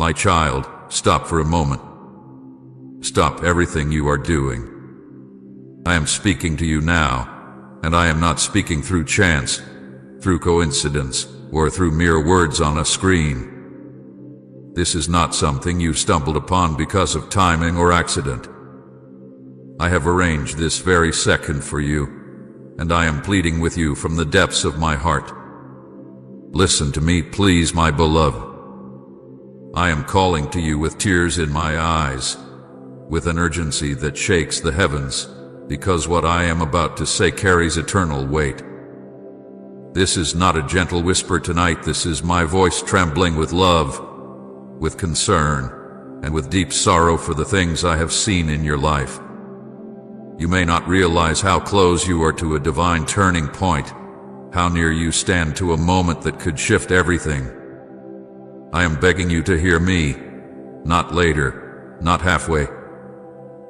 My child, stop for a moment. Stop everything you are doing. I am speaking to you now, and I am not speaking through chance, through coincidence, or through mere words on a screen. This is not something you stumbled upon because of timing or accident. I have arranged this very second for you, and I am pleading with you from the depths of my heart. Listen to me, please, my beloved. I am calling to you with tears in my eyes, with an urgency that shakes the heavens, because what I am about to say carries eternal weight. This is not a gentle whisper tonight. This is my voice trembling with love, with concern, and with deep sorrow for the things I have seen in your life. You may not realize how close you are to a divine turning point, how near you stand to a moment that could shift everything. I am begging you to hear me, not later, not halfway,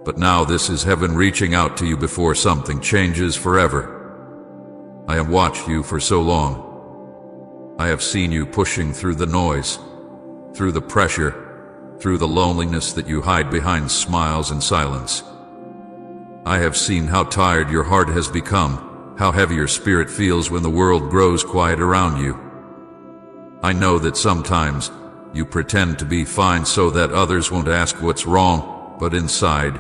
but now. This is heaven reaching out to you before something changes forever. I have watched you for so long. I have seen you pushing through the noise, through the pressure, through the loneliness that you hide behind smiles and silence. I have seen how tired your heart has become, how heavy your spirit feels when the world grows quiet around you. I know that sometimes you pretend to be fine so that others won't ask what's wrong, but inside,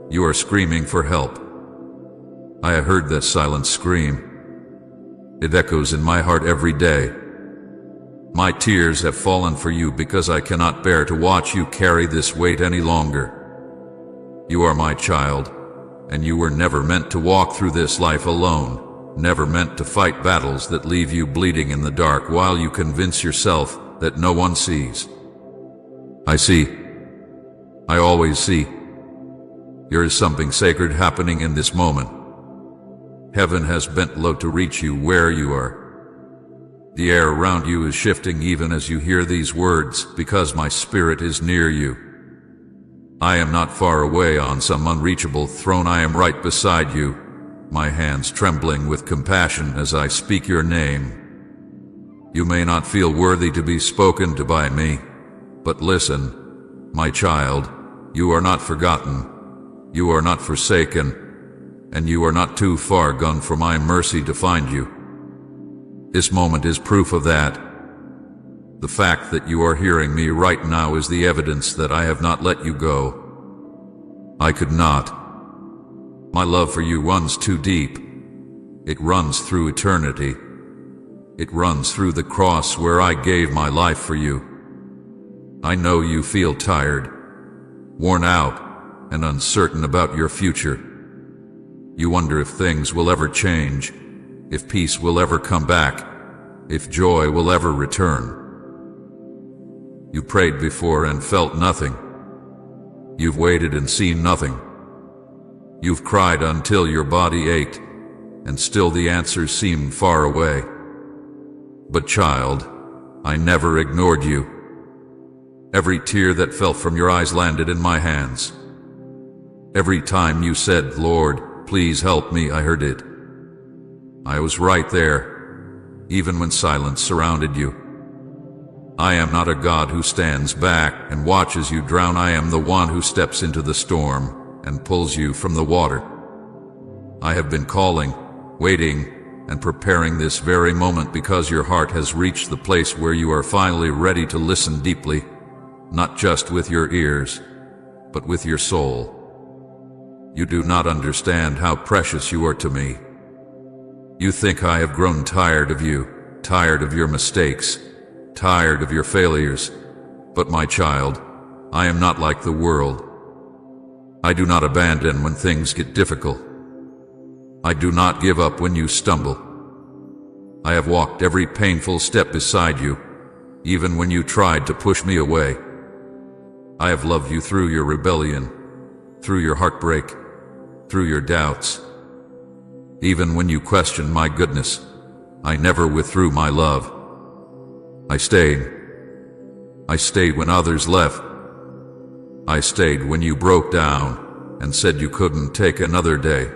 you are screaming for help. I have heard that silent scream. It echoes in my heart every day. My tears have fallen for you because I cannot bear to watch you carry this weight any longer. You are my child, and you were never meant to walk through this life alone, never meant to fight battles that leave you bleeding in the dark while you convince yourself that no one sees. I see. I always see. There is something sacred happening in this moment. Heaven has bent low to reach you where you are. The air around you is shifting even as you hear these words, because my spirit is near you. I am not far away on some unreachable throne. I am right beside you, my hands trembling with compassion as I speak your name. You may not feel worthy to be spoken to by me, but listen, my child, you are not forgotten, you are not forsaken, and you are not too far gone for my mercy to find you. This moment is proof of that. The fact that you are hearing me right now is the evidence that I have not let you go. I could not. My love for you runs too deep. It runs through eternity. It runs through the cross where I gave my life for you. I know you feel tired, worn out, and uncertain about your future. You wonder if things will ever change, if peace will ever come back, if joy will ever return. You prayed before and felt nothing. You've waited and seen nothing. You've cried until your body ached, and still the answers seemed far away. But child, I never ignored you. Every tear that fell from your eyes landed in my hands. Every time you said, "Lord, please help me," I heard it. I was right there, even when silence surrounded you. I am not a God who stands back and watches you drown. I am the one who steps into the storm and pulls you from the water. I have been calling, waiting, and preparing this very moment because your heart has reached the place where you are finally ready to listen deeply, not just with your ears, but with your soul. You do not understand how precious you are to me. You think I have grown tired of you, tired of your mistakes, tired of your failures, but my child, I am not like the world. I do not abandon when things get difficult. I do not give up when you stumble. I have walked every painful step beside you, even when you tried to push me away. I have loved you through your rebellion, through your heartbreak, through your doubts. Even when you questioned my goodness, I never withdrew my love. I stayed. I stayed when others left. I stayed when you broke down and said you couldn't take another day.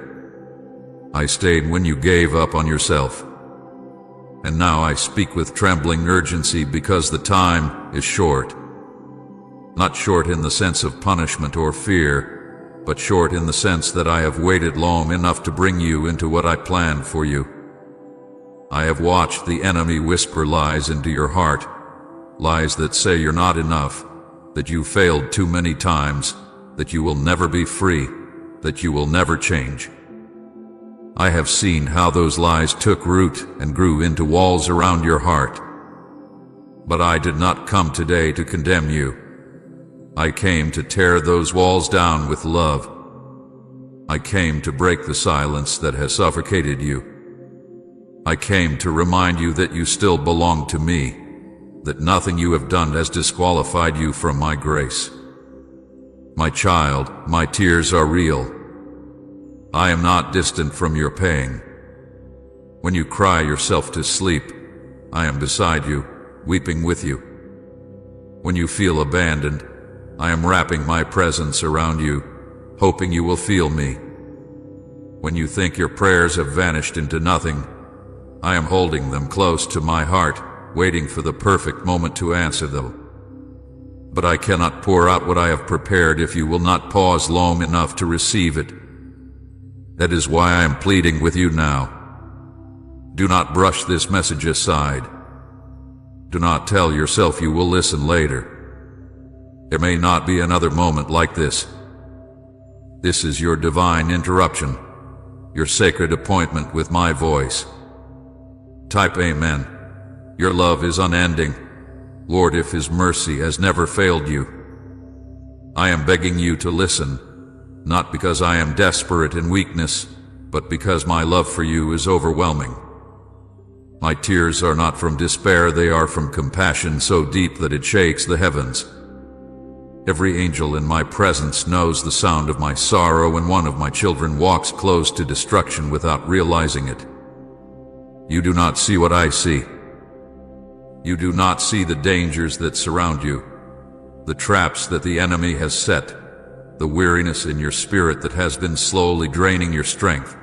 I stayed when you gave up on yourself. And now I speak with trembling urgency because the time is short. Not short in the sense of punishment or fear, but short in the sense that I have waited long enough to bring you into what I planned for you. I have watched the enemy whisper lies into your heart, lies that say you're not enough, that you failed too many times, that you will never be free, that you will never change. I have seen how those lies took root and grew into walls around your heart. But I did not come today to condemn you. I came to tear those walls down with love. I came to break the silence that has suffocated you. I came to remind you that you still belong to me, that nothing you have done has disqualified you from my grace. My child, my tears are real. I am not distant from your pain. When you cry yourself to sleep, I am beside you, weeping with you. When you feel abandoned, I am wrapping my presence around you, hoping you will feel me. When you think your prayers have vanished into nothing, I am holding them close to my heart, waiting for the perfect moment to answer them. But I cannot pour out what I have prepared if you will not pause long enough to receive it. That is why I am pleading with you now. Do not brush this message aside. Do not tell yourself you will listen later. There may not be another moment like this. This is your divine interruption, your sacred appointment with my voice. Type Amen. Your love is unending. Lord, if His mercy has never failed you. I am begging you to listen, not because I am desperate in weakness, but because my love for you is overwhelming. My tears are not from despair, they are from compassion so deep that it shakes the heavens. Every angel in my presence knows the sound of my sorrow when one of my children walks close to destruction without realizing it. You do not see what I see. You do not see the dangers that surround you, the traps that the enemy has set, the weariness in your spirit that has been slowly draining your strength.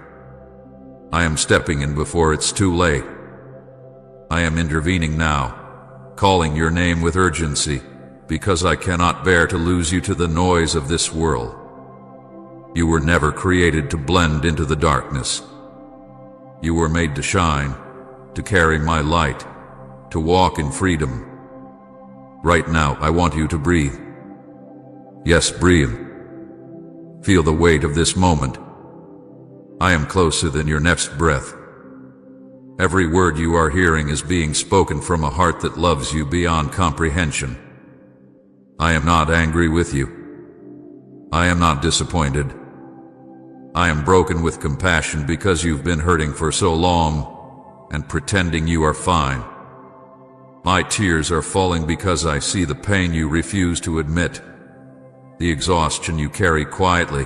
I am stepping in before it's too late. I am intervening now, calling your name with urgency, because I cannot bear to lose you to the noise of this world. You were never created to blend into the darkness. You were made to shine, to carry my light, to walk in freedom. Right now, I want you to breathe. Yes, breathe. Feel the weight of this moment. I am closer than your next breath. Every word you are hearing is being spoken from a heart that loves you beyond comprehension. I am not angry with you. I am not disappointed. I am broken with compassion because you've been hurting for so long and pretending you are fine. My tears are falling because I see the pain you refuse to admit, the exhaustion you carry quietly,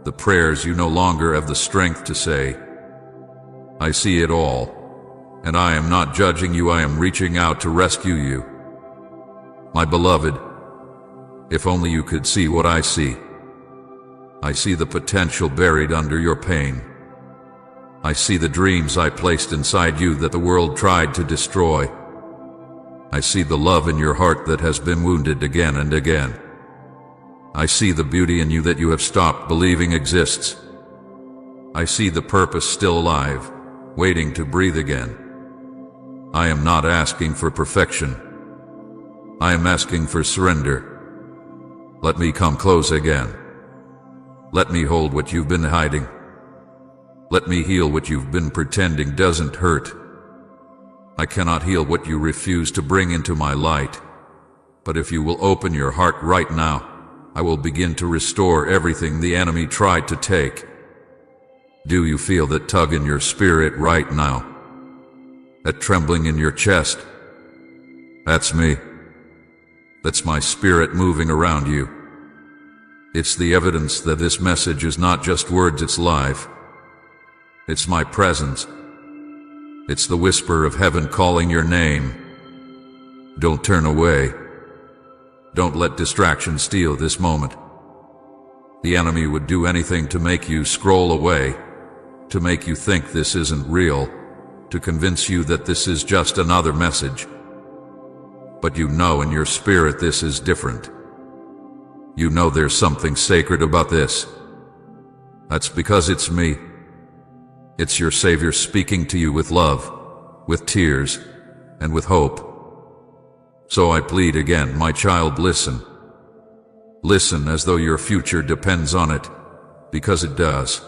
the prayers you no longer have the strength to say. I see it all, and I am not judging you, I am reaching out to rescue you. My beloved, if only you could see what I see. I see the potential buried under your pain. I see the dreams I placed inside you that the world tried to destroy. I see the love in your heart that has been wounded again and again. I see the beauty in you that you have stopped believing exists. I see the purpose still alive, waiting to breathe again. I am not asking for perfection. I am asking for surrender. Let me come close again. Let me hold what you've been hiding. Let me heal what you've been pretending doesn't hurt. I cannot heal what you refuse to bring into my light. But if you will open your heart right now, I will begin to restore everything the enemy tried to take. Do you feel that tug in your spirit right now? That trembling in your chest? That's me. That's my spirit moving around you. It's the evidence that this message is not just words, it's life. It's my presence. It's the whisper of heaven calling your name. Don't turn away. Don't let distraction steal this moment. The enemy would do anything to make you scroll away, to make you think this isn't real, to convince you that this is just another message. But you know in your spirit this is different. You know there's something sacred about this. That's because it's me. It's your Savior speaking to you with love, with tears, and with hope. So I plead again, my child, listen. Listen as though your future depends on it, because it does.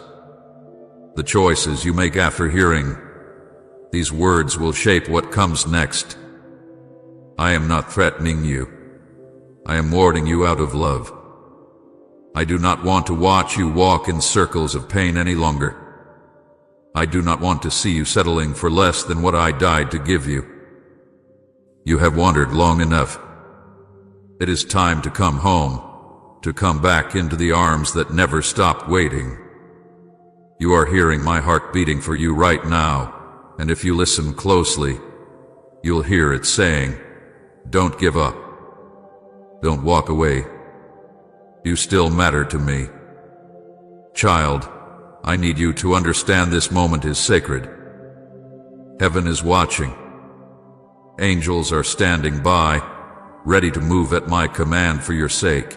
The choices you make after hearing these words will shape what comes next. I am not threatening you. I am warning you out of love. I do not want to watch you walk in circles of pain any longer. I do not want to see you settling for less than what I died to give you. You have wandered long enough. It is time to come home, to come back into the arms that never stopped waiting. You are hearing my heart beating for you right now, and if you listen closely, you'll hear it saying, don't give up. Don't walk away. You still matter to me. Child, I need you to understand this moment is sacred. Heaven is watching. Angels are standing by, ready to move at my command for your sake.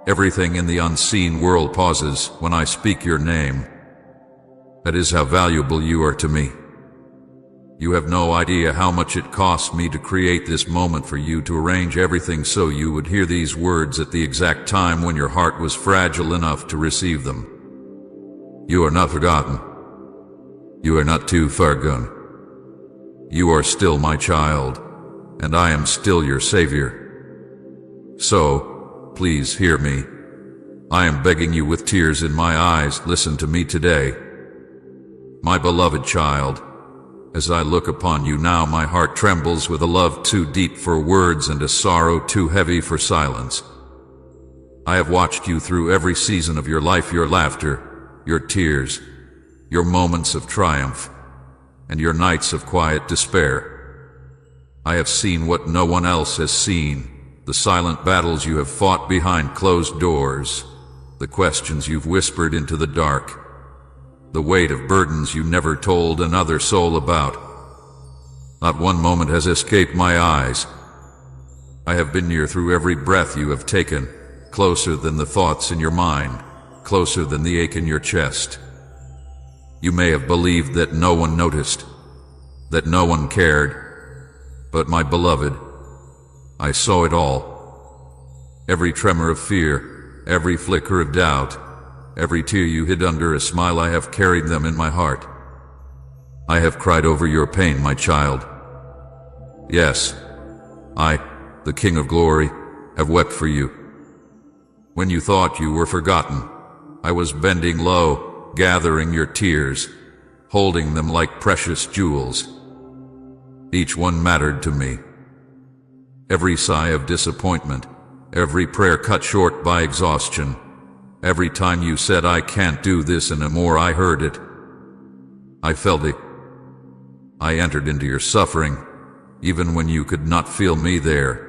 Everything in the unseen world pauses when I speak your name. That is how valuable you are to me. You have no idea how much it cost me to create this moment for you, to arrange everything so you would hear these words at the exact time when your heart was fragile enough to receive them. You are not forgotten. You are not too far gone. You are still my child, and I am still your Savior. So, please hear me. I am begging you with tears in my eyes, listen to me today. My beloved child, as I look upon you now, my heart trembles with a love too deep for words and a sorrow too heavy for silence. I have watched you through every season of your life, your laughter, your tears, your moments of triumph, and your nights of quiet despair. I have seen what no one else has seen, the silent battles you have fought behind closed doors, the questions you've whispered into the dark, the weight of burdens you never told another soul about. Not one moment has escaped my eyes. I have been near through every breath you have taken, closer than the thoughts in your mind, closer than the ache in your chest. You may have believed that no one noticed, that no one cared, but my beloved, I saw it all. Every tremor of fear, every flicker of doubt, every tear you hid under a smile, I have carried them in my heart. I have cried over your pain, my child. Yes, I, the King of Glory, have wept for you. When you thought you were forgotten, I was bending low, gathering your tears, holding them like precious jewels. Each one mattered to me. Every sigh of disappointment, every prayer cut short by exhaustion, every time you said, I can't do this anymore, I heard it. I felt it. I entered into your suffering, even when you could not feel me there.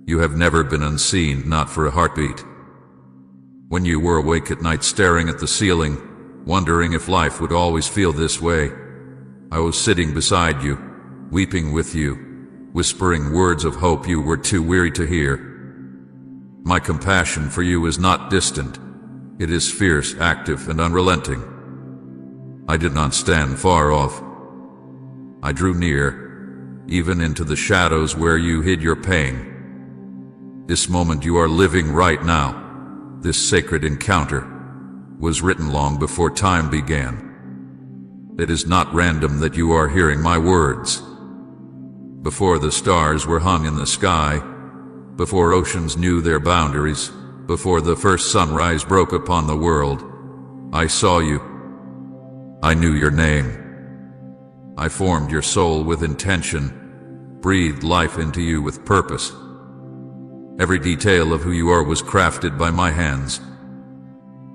You have never been unseen, not for a heartbeat. When you were awake at night staring at the ceiling, wondering if life would always feel this way, I was sitting beside you, weeping with you, whispering words of hope you were too weary to hear. My compassion for you is not distant. It is fierce, active, and unrelenting. I did not stand far off. I drew near, even into the shadows where you hid your pain. This moment you are living right now, this sacred encounter, was written long before time began. It is not random that you are hearing my words. Before the stars were hung in the sky, before oceans knew their boundaries, before the first sunrise broke upon the world, I saw you. I knew your name. I formed your soul with intention, breathed life into you with purpose. Every detail of who you are was crafted by my hands.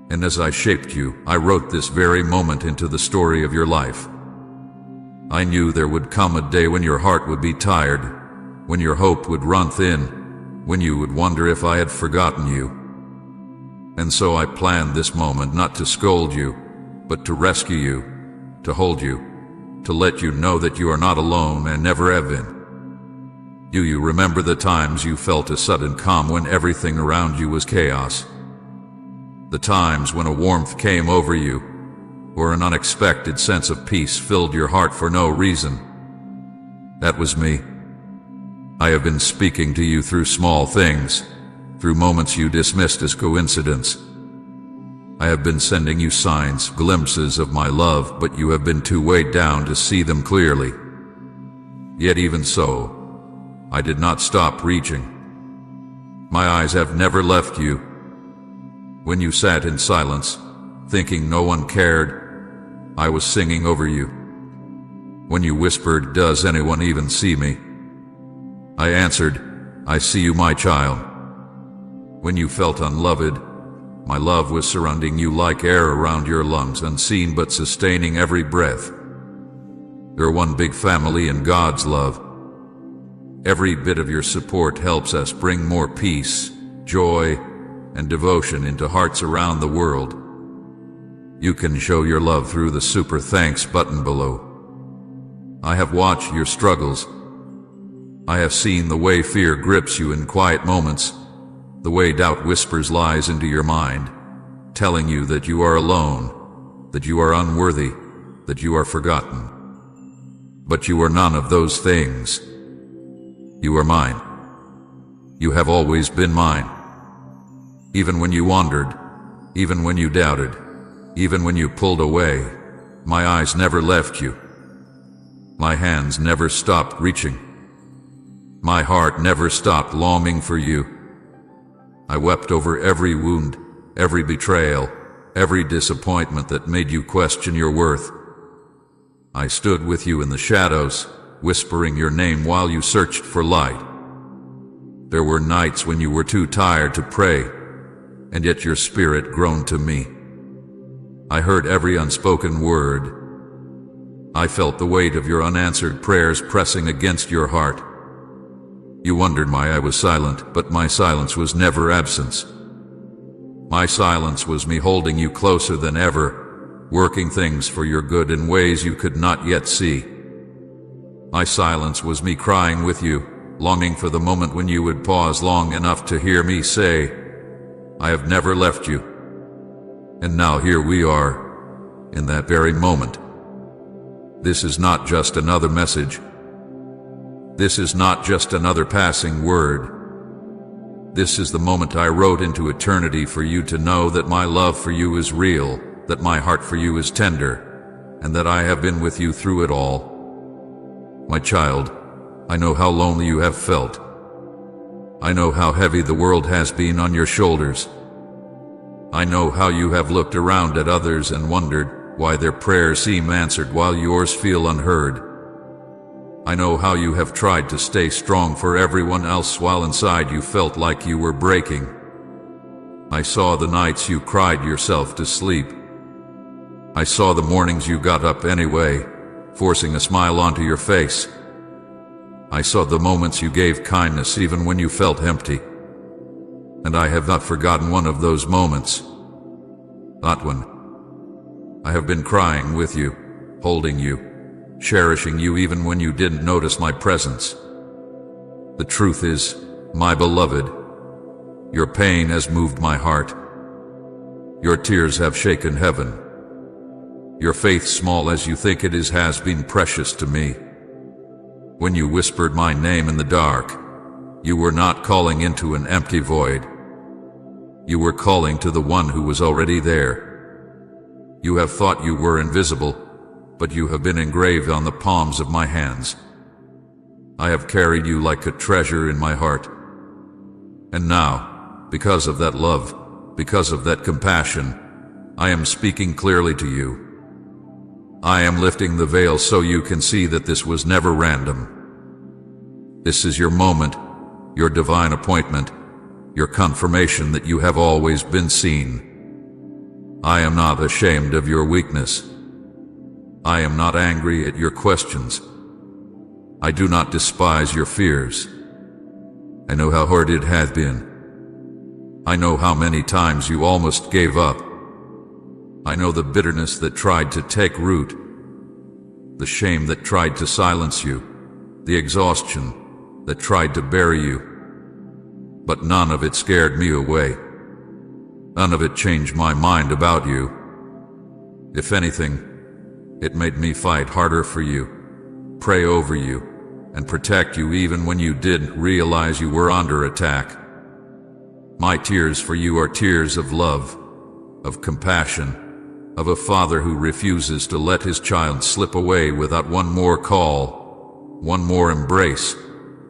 And as I shaped you, I wrote this very moment into the story of your life. I knew there would come a day when your heart would be tired, when your hope would run thin, when you would wonder if I had forgotten you. And so I planned this moment not to scold you, but to rescue you, to hold you, to let you know that you are not alone and never have been. Do you remember the times you felt a sudden calm when everything around you was chaos? The times when a warmth came over you, or an unexpected sense of peace filled your heart for no reason? That was me. I have been speaking to you through small things, through moments you dismissed as coincidence. I have been sending you signs, glimpses of my love, but you have been too weighed down to see them clearly. Yet even so, I did not stop reaching. My eyes have never left you. When you sat in silence, thinking no one cared, I was singing over you. When you whispered, "Does anyone even see me?" I answered, "I see you, my child." When you felt unloved, my love was surrounding you like air around your lungs, unseen but sustaining every breath. You're one big family in God's love. Every bit of your support helps us bring more peace, joy, and devotion into hearts around the world. You can show your love through the super thanks button below. I have watched your struggles. I have seen the way fear grips you in quiet moments, the way doubt whispers lies into your mind, telling you that you are alone, that you are unworthy, that you are forgotten. But you are none of those things. You are mine. You have always been mine. Even when you wandered, even when you doubted, even when you pulled away, my eyes never left you. My hands never stopped reaching. My heart never stopped longing for you. I wept over every wound, every betrayal, every disappointment that made you question your worth. I stood with you in the shadows, whispering your name while you searched for light. There were nights when you were too tired to pray, and yet your spirit groaned to me. I heard every unspoken word. I felt the weight of your unanswered prayers pressing against your heart. You wondered why I was silent, but my silence was never absence. My silence was me holding you closer than ever, working things for your good in ways you could not yet see. My silence was me crying with you, longing for the moment when you would pause long enough to hear me say, "I have never left you." And now here we are, in that very moment. This is not just another message. This is not just another passing word. This is the moment I wrote into eternity for you to know that my love for you is real, that my heart for you is tender, and that I have been with you through it all. My child, I know how lonely you have felt. I know how heavy the world has been on your shoulders. I know how you have looked around at others and wondered why their prayers seem answered while yours feel unheard. I know how you have tried to stay strong for everyone else while inside you felt like you were breaking. I saw the nights you cried yourself to sleep. I saw the mornings you got up anyway, forcing a smile onto your face. I saw the moments you gave kindness even when you felt empty. And I have not forgotten one of those moments. Not one. I have been crying with you, holding you, cherishing you even when you didn't notice my presence. The truth is, my beloved, your pain has moved my heart. Your tears have shaken heaven. Your faith, small as you think it is, has been precious to me. When you whispered my name in the dark, you were not calling into an empty void. You were calling to the one who was already there. You have thought you were invisible, but you have been engraved on the palms of my hands. I have carried you like a treasure in my heart. And now, because of that love, because of that compassion, I am speaking clearly to you. I am lifting the veil so you can see that this was never random. This is your moment, your divine appointment, your confirmation that you have always been seen. I am not ashamed of your weakness. I am not angry at your questions. I do not despise your fears. I know how hard it has been. I know how many times you almost gave up. I know the bitterness that tried to take root, the shame that tried to silence you, the exhaustion, that tried to bury you. But none of it scared me away. None of it changed my mind about you. If anything, it made me fight harder for you, pray over you, and protect you even when you didn't realize you were under attack. My tears for you are tears of love, of compassion, of a father who refuses to let his child slip away without one more call, one more embrace,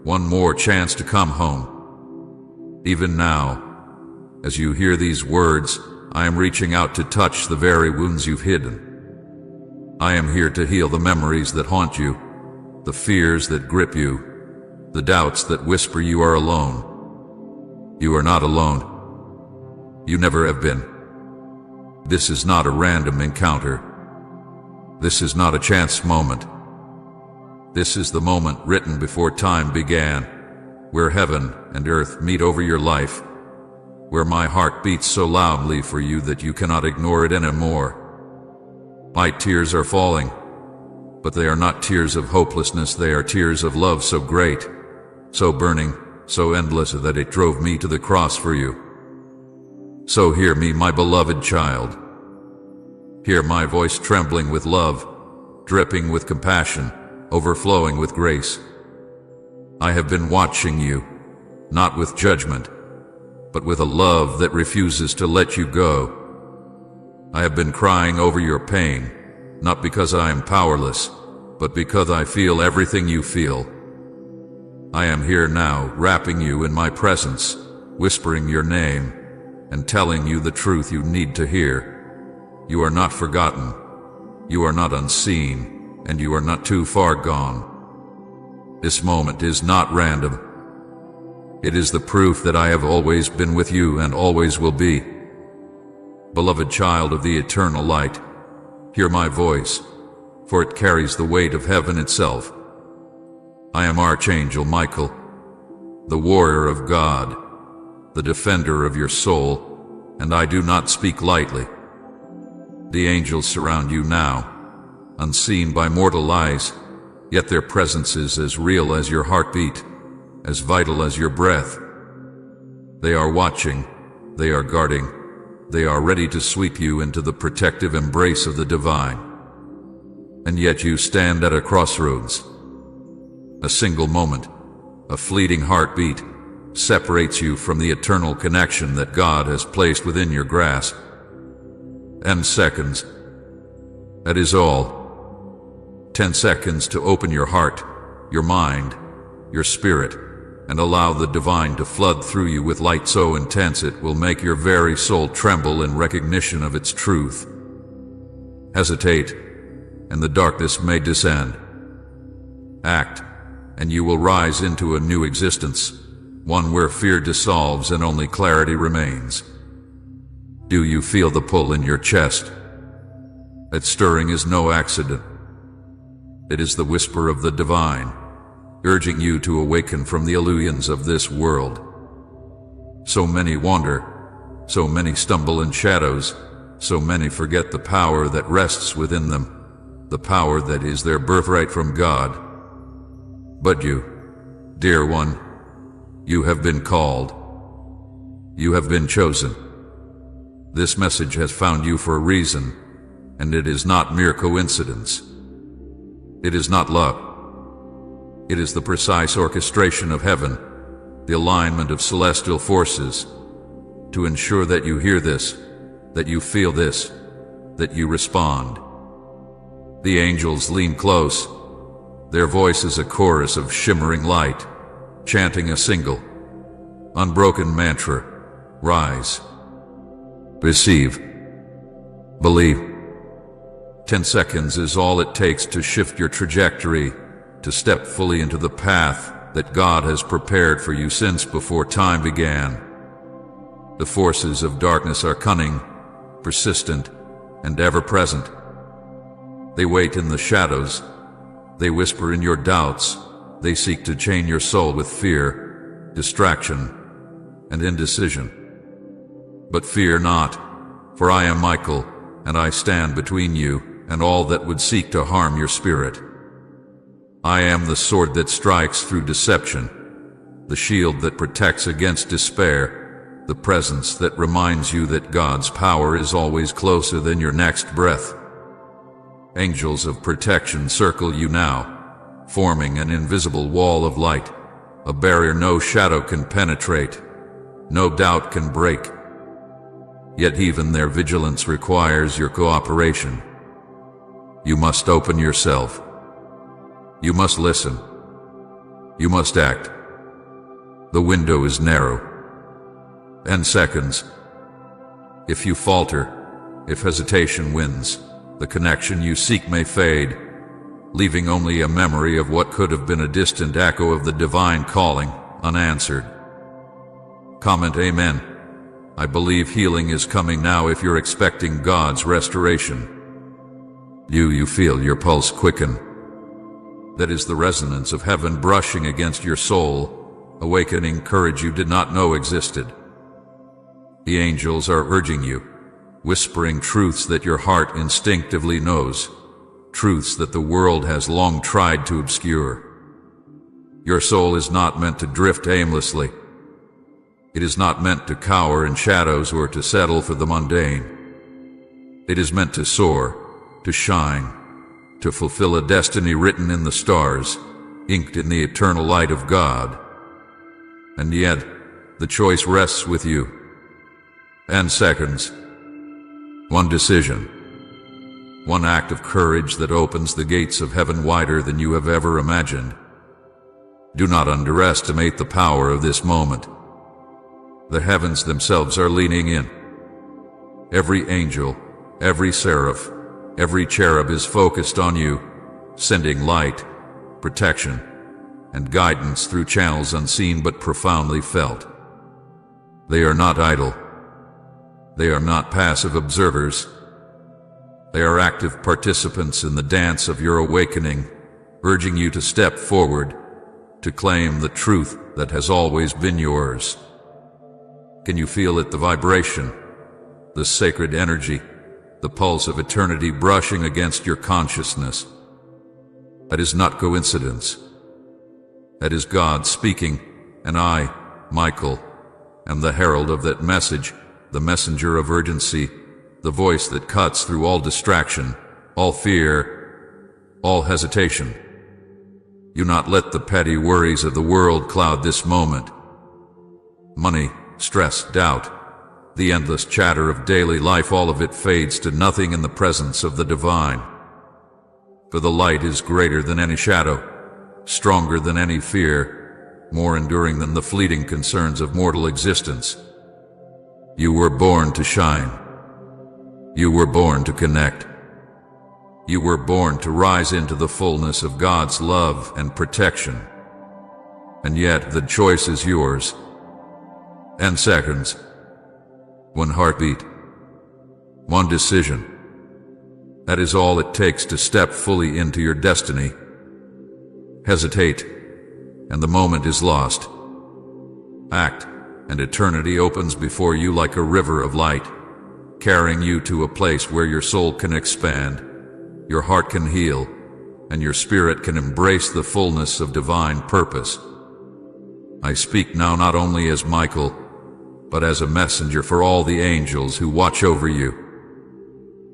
one more chance to come home. Even now, as you hear these words, I am reaching out to touch the very wounds you've hidden. I am here to heal the memories that haunt you, the fears that grip you, the doubts that whisper you are alone. You are not alone. You never have been. This is not a random encounter. This is not a chance moment. This is the moment written before time began, where heaven and earth meet over your life, where my heart beats so loudly for you that you cannot ignore it anymore. My tears are falling, but they are not tears of hopelessness, they are tears of love so great, so burning, so endless that it drove me to the cross for you. So hear me, my beloved child. Hear my voice trembling with love, dripping with compassion, overflowing with grace. I have been watching you, not with judgment, but with a love that refuses to let you go. I have been crying over your pain, not because I am powerless, but because I feel everything you feel. I am here now, wrapping you in my presence, whispering your name, and telling you the truth you need to hear. You are not forgotten, you are not unseen, and you are not too far gone. This moment is not random. It is the proof that I have always been with you and always will be. Beloved child of the eternal light, hear my voice, for it carries the weight of heaven itself. I am Archangel Michael, the warrior of God, the defender of your soul, and I do not speak lightly. The angels surround you now, unseen by mortal eyes, yet their presence is as real as your heartbeat, as vital as your breath. They are watching, they are guarding, they are ready to sweep you into the protective embrace of the divine. And yet you stand at a crossroads. A single moment, a fleeting heartbeat, separates you from the eternal connection that God has placed within your grasp. 10 seconds. That is all. 10 seconds to open your heart, your mind, your spirit, and allow the divine to flood through you with light so intense it will make your very soul tremble in recognition of its truth. Hesitate, and the darkness may descend. Act, and you will rise into a new existence, one where fear dissolves and only clarity remains. Do you feel the pull in your chest? That stirring is no accident. It is the whisper of the divine, urging you to awaken from the illusions of this world. So many wander, so many stumble in shadows, so many forget the power that rests within them, the power that is their birthright from God. But you, dear one, you have been called. You have been chosen. This message has found you for a reason, and it is not mere coincidence. It is not luck. It is the precise orchestration of heaven, the alignment of celestial forces, to ensure that you hear this, that you feel this, that you respond. The angels lean close. Their voice is a chorus of shimmering light, chanting a single, unbroken mantra: rise, receive, believe. 10 seconds is all it takes to shift your trajectory, to step fully into the path that God has prepared for you since before time began. The forces of darkness are cunning, persistent, and ever-present. They wait in the shadows. They whisper in your doubts. They seek to chain your soul with fear, distraction, and indecision. But fear not, for I am Michael, and I stand between you and all that would seek to harm your spirit. I am the sword that strikes through deception, the shield that protects against despair, the presence that reminds you that God's power is always closer than your next breath. Angels of protection circle you now, forming an invisible wall of light, a barrier no shadow can penetrate, no doubt can break. Yet even their vigilance requires your cooperation. You must open yourself. You must listen. You must act. The window is narrow. And seconds. If you falter, if hesitation wins, the connection you seek may fade, leaving only a memory of what could have been a distant echo of the divine calling, unanswered. Comment Amen. I believe healing is coming now if you're expecting God's restoration. You feel your pulse quicken. That is the resonance of heaven brushing against your soul, awakening courage you did not know existed. The angels are urging you, whispering truths that your heart instinctively knows, truths that the world has long tried to obscure. Your soul is not meant to drift aimlessly. It is not meant to cower in shadows or to settle for the mundane. It is meant to soar, to shine, to fulfill a destiny written in the stars, inked in the eternal light of God. And yet, the choice rests with you. And seconds. One decision. One act of courage that opens the gates of heaven wider than you have ever imagined. Do not underestimate the power of this moment. The heavens themselves are leaning in. Every angel, every seraph, every cherub is focused on you, sending light, protection, and guidance through channels unseen but profoundly felt. They are not idle. They are not passive observers. They are active participants in the dance of your awakening, urging you to step forward, to claim the truth that has always been yours. Can you feel it, the vibration, the sacred energy, the pulse of eternity brushing against your consciousness? That is not coincidence. That is God speaking, and I, Michael, am the herald of that message, the messenger of urgency, the voice that cuts through all distraction, all fear, all hesitation. Do not let the petty worries of the world cloud this moment. Money, stress, doubt, the endless chatter of daily life, all of it fades to nothing in the presence of the divine. For the light is greater than any shadow, stronger than any fear, more enduring than the fleeting concerns of mortal existence. You were born to shine. You were born to connect. You were born to rise into the fullness of God's love and protection. And yet the choice is yours. And seconds. One heartbeat. One decision. That is all it takes to step fully into your destiny. Hesitate, and the moment is lost. Act, and eternity opens before you like a river of light, carrying you to a place where your soul can expand, your heart can heal, and your spirit can embrace the fullness of divine purpose. I speak now not only as Michael, but as a messenger for all the angels who watch over you.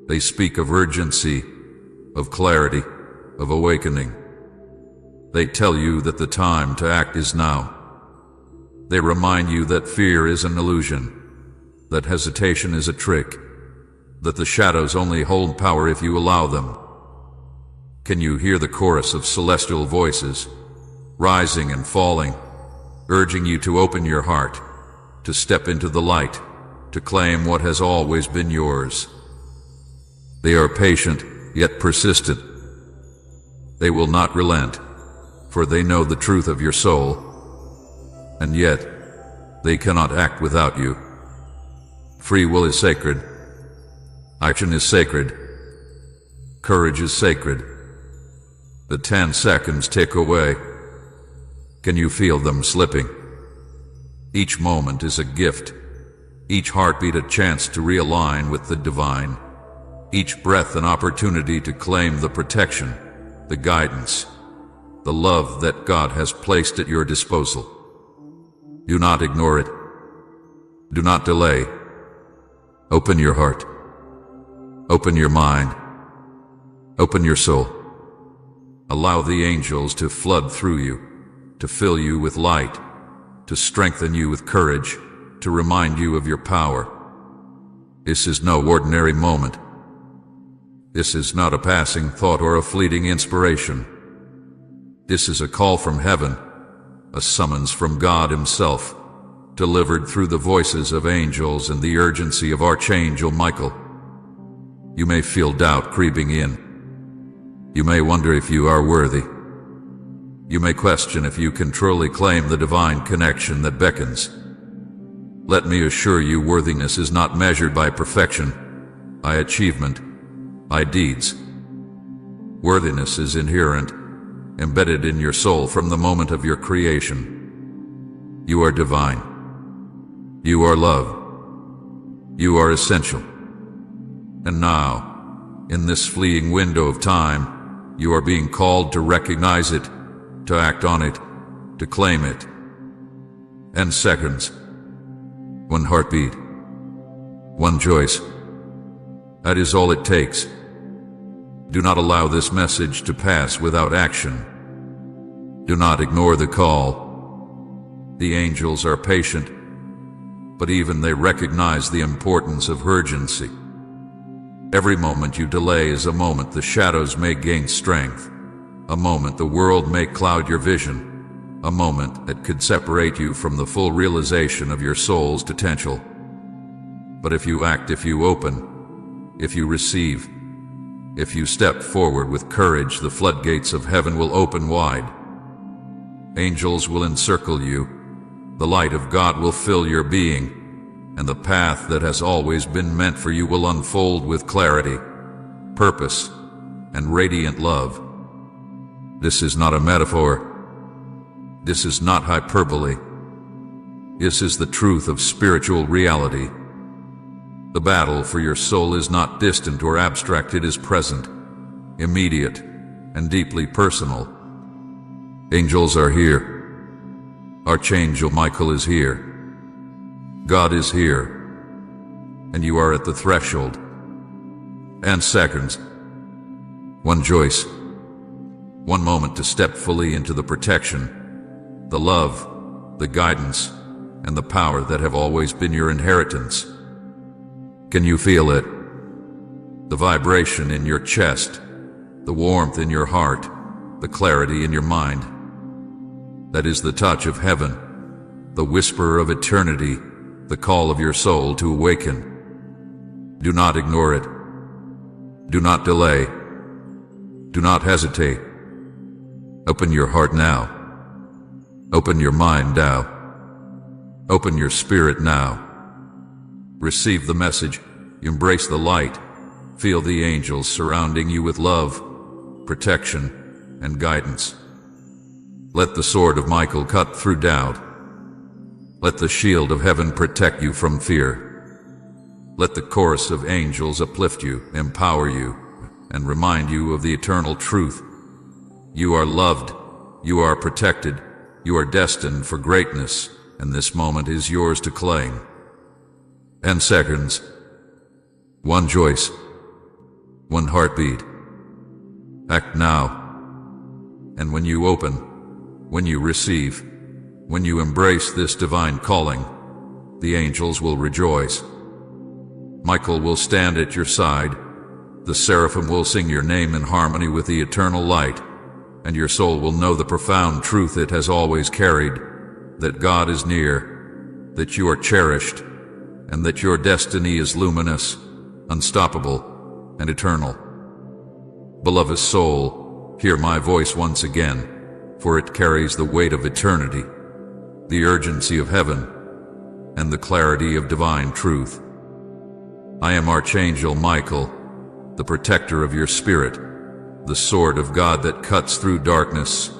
They speak of urgency, of clarity, of awakening. They tell you that the time to act is now. They remind you that fear is an illusion, that hesitation is a trick, that the shadows only hold power if you allow them. Can you hear the chorus of celestial voices, rising and falling, urging you to open your heart, to step into the light, to claim what has always been yours? They are patient, yet persistent. They will not relent, for they know the truth of your soul, and yet they cannot act without you. Free will is sacred. Action is sacred. Courage is sacred. The 10 seconds tick away. Can you feel them slipping? Each moment is a gift. Each heartbeat a chance to realign with the divine. Each breath an opportunity to claim the protection, the guidance, the love that God has placed at your disposal. Do not ignore it. Do not delay. Open your heart. Open your mind. Open your soul. Allow the angels to flood through you, to fill you with light, to strengthen you with courage, to remind you of your power. This is no ordinary moment. This is not a passing thought or a fleeting inspiration. This is a call from heaven, a summons from God Himself, delivered through the voices of angels and the urgency of Archangel Michael. You may feel doubt creeping in. You may wonder if you are worthy. You may question if you can truly claim the divine connection that beckons. Let me assure you, worthiness is not measured by perfection, by achievement, by deeds. Worthiness is inherent, embedded in your soul from the moment of your creation. You are divine. You are love. You are essential. And now, in this fleeting window of time, you are being called to recognize it, to act on it, to claim it. And seconds. One heartbeat. One choice. That is all it takes. Do not allow this message to pass without action. Do not ignore the call. The angels are patient, but even they recognize the importance of urgency. Every moment you delay is a moment the shadows may gain strength, a moment the world may cloud your vision, a moment that could separate you from the full realization of your soul's potential. But if you act, if you open, if you receive, if you step forward with courage, the floodgates of heaven will open wide. Angels will encircle you, the light of God will fill your being, and the path that has always been meant for you will unfold with clarity, purpose, and radiant love. This is not a metaphor. This is not hyperbole. This is the truth of spiritual reality. The battle for your soul is not distant or abstract, it is present, immediate, and deeply personal. Angels are here. Archangel Michael is here. God is here, and you are at the threshold. And seconds. One choice. One moment to step fully into the protection, the love, the guidance, and the power that have always been your inheritance. Can you feel it? The vibration in your chest, the warmth in your heart, the clarity in your mind. That is the touch of heaven, the whisper of eternity, the call of your soul to awaken. Do not ignore it. Do not delay. Do not hesitate. Open your heart now. Open your mind now. Open your spirit now. Receive the message. Embrace the light. Feel the angels surrounding you with love, protection, and guidance. Let the sword of Michael cut through doubt. Let the shield of heaven protect you from fear. Let the chorus of angels uplift you, empower you, and remind you of the eternal truth. You are loved, you are protected, you are destined for greatness, and this moment is yours to claim. And seconds. One choice. One heartbeat. Act now. And when you open, when you receive, when you embrace this divine calling, the angels will rejoice. Michael will stand at your side. The seraphim will sing your name in harmony with the eternal light, and your soul will know the profound truth it has always carried, that God is near, that you are cherished, and that your destiny is luminous, unstoppable, and eternal. Beloved soul, hear my voice once again, for it carries the weight of eternity, the urgency of heaven, and the clarity of divine truth. I am Archangel Michael, the protector of your spirit, the sword of God that cuts through darkness,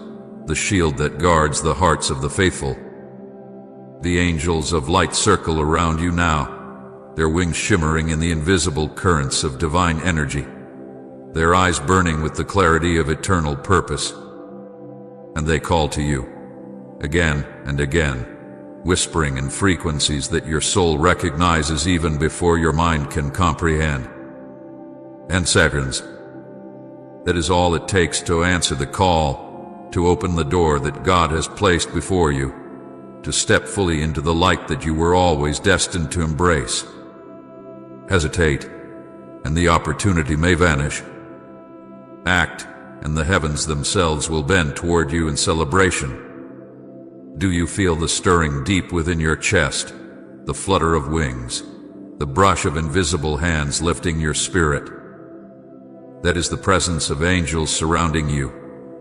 the shield that guards the hearts of the faithful. The angels of light circle around you now, their wings shimmering in the invisible currents of divine energy, their eyes burning with the clarity of eternal purpose. And they call to you, again and again, whispering in frequencies that your soul recognizes even before your mind can comprehend. And seconds. That is all it takes to answer the call, to open the door that God has placed before you, to step fully into the light that you were always destined to embrace. Hesitate, and the opportunity may vanish. Act, and the heavens themselves will bend toward you in celebration. Do you feel the stirring deep within your chest, the flutter of wings, the brush of invisible hands lifting your spirit? That is the presence of angels surrounding you,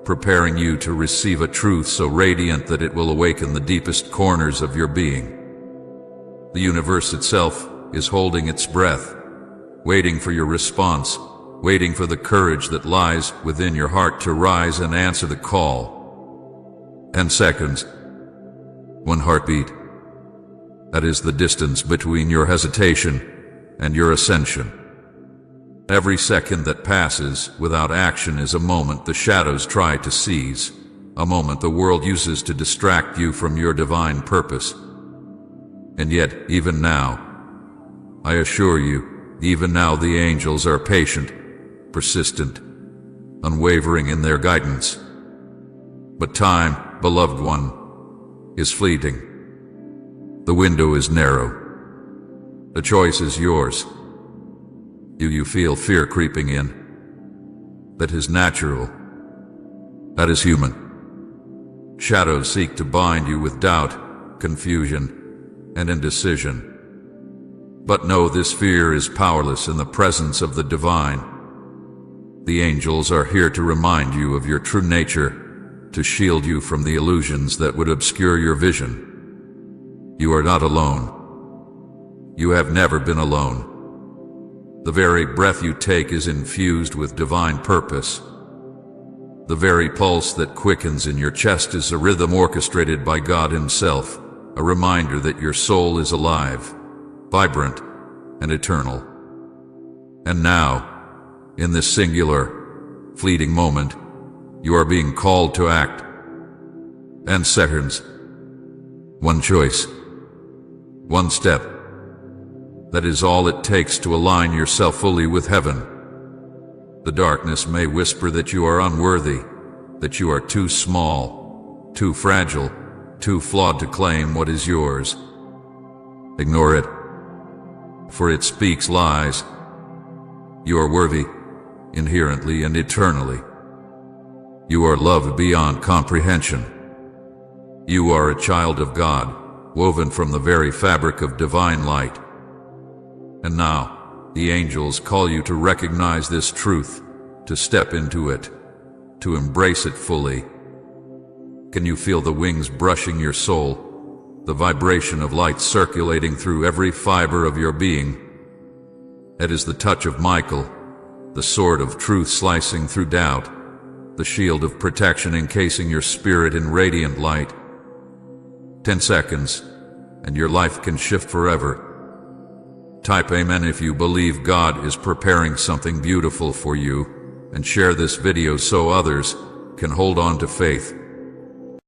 preparing you to receive a truth so radiant that it will awaken the deepest corners of your being. The universe itself is holding its breath, waiting for your response, waiting for the courage that lies within your heart to rise and answer the call. 10 seconds. 1 heartbeat. That is the distance between your hesitation and your ascension. Every second that passes without action is a moment the shadows try to seize, a moment the world uses to distract you from your divine purpose. And yet, even now, I assure you, even now the angels are patient, persistent, unwavering in their guidance. But time, beloved one, is fleeting. The window is narrow. The choice is yours. Do you feel fear creeping in? That is natural. That is human. Shadows seek to bind you with doubt, confusion, and indecision. But know this fear is powerless in the presence of the divine. The angels are here to remind you of your true nature, to shield you from the illusions that would obscure your vision. You are not alone. You have never been alone. The very breath you take is infused with divine purpose. The very pulse that quickens in your chest is a rhythm orchestrated by God Himself, a reminder that your soul is alive, vibrant, and eternal. And now, in this singular, fleeting moment, you are being called to act. And seconds. 1 choice. 1 step. That is all it takes to align yourself fully with heaven. The darkness may whisper that you are unworthy, that you are too small, too fragile, too flawed to claim what is yours. Ignore it, for it speaks lies. You are worthy, inherently and eternally. You are loved beyond comprehension. You are a child of God, woven from the very fabric of divine light. And now, the angels call you to recognize this truth, to step into it, to embrace it fully. Can you feel the wings brushing your soul, the vibration of light circulating through every fiber of your being? It is the touch of Michael, the sword of truth slicing through doubt, the shield of protection encasing your spirit in radiant light. 10 seconds, and your life can shift forever. Type Amen if you believe God is preparing something beautiful for you, and share this video so others can hold on to faith.